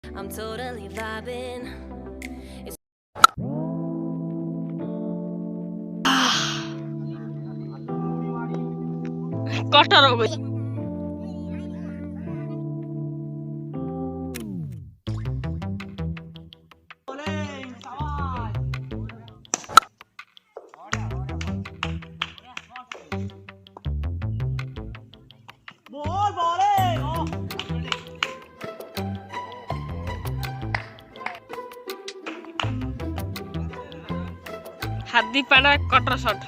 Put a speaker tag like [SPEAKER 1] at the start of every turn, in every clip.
[SPEAKER 1] I'm totally vibing.
[SPEAKER 2] Cutter हो गई Hardik Pandya cutter shot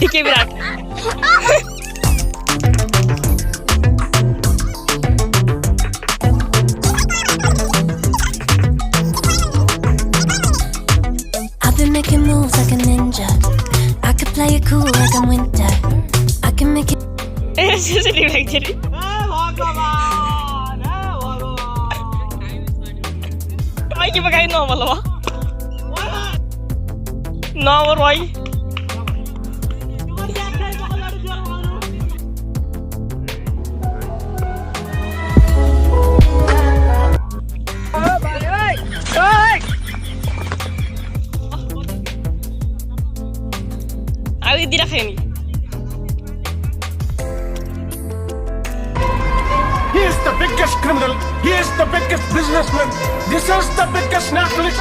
[SPEAKER 2] ठीक है Virat
[SPEAKER 1] I've been making moves like a ninja. I could play it cool like I'm winter. I can make it.
[SPEAKER 2] CCTV actually भाई की बगाई no मलवा no और भाई अभी दिरा खेनी
[SPEAKER 3] He is the biggest criminal. He is the biggest businessman. This is the biggest nationalist.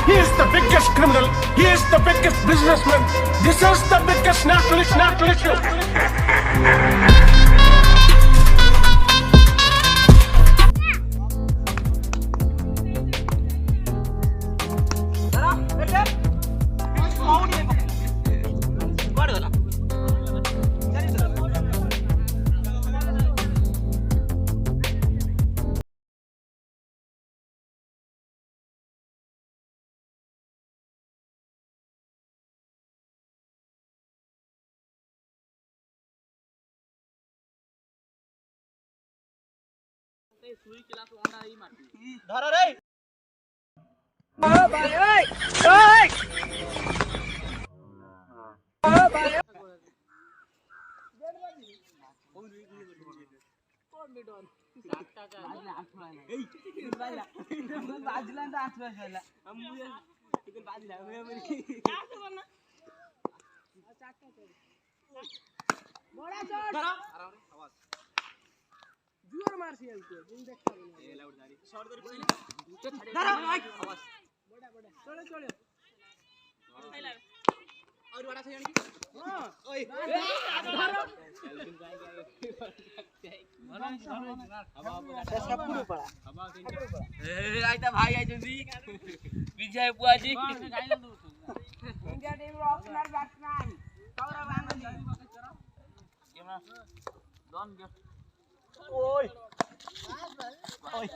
[SPEAKER 3] He is the biggest criminal. He is the biggest businessman. This is the biggest nationalist.
[SPEAKER 4] ধরো রে ও ভাই ওই ওই ও ভাই কোন মিডন 7 টাকা এই বাজলা বাজলা তো 8 পয়সা হলো আমি ঠিক বাজলা আমি কাছে বলনা 4 টাকা বড়া শট ধরো আওয়াজ জোর মারছি আইতো দিন দেখতে হবে না এ লাউড দাঁড়ি শর্ট ধরে কইলে ধরো ভাই আওয়াজ বড়া বড়া চলে চলে আইলা और बड़ा सही नहीं हां ओए धरो सब पूरा पड़ा ए आइता भाई आई जल्दी विजय बुआ जी India team opener batsman Sourav Ganguly camera डन गयो ओए ओए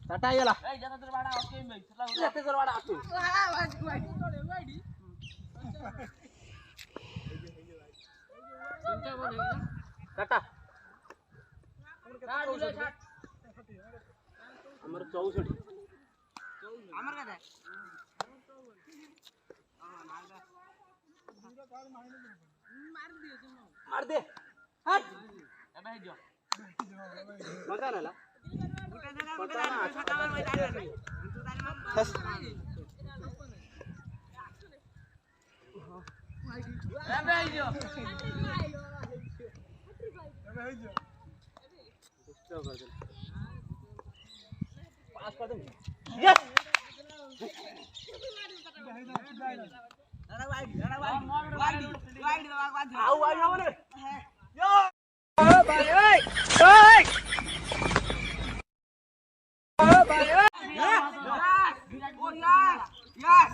[SPEAKER 4] टाटा गेला ए जता तर बाडा ओके भाई चला जते तर बाडा आतो वाडी टाटा ଆମର 64 ଆମର କେତେ मार दे हट ଏବେ ହେଇଯିବ ମଜା ନେଲା ଗୋଟେ ଜାଗା ଗୋଟେ ଛକା ମାର ଭାଇ ଜାଣିଲା ନାହିଁ ତୁ ତାଲି ମାର ଏବେ ହେଇଯିବ ଦୁଷ୍ଟ କରିଦେ पास कर दे यस अरे वाइड आओ वाइड हो रे यो ओ भाई ओए ओए ओ भाई ओए ओ यार यस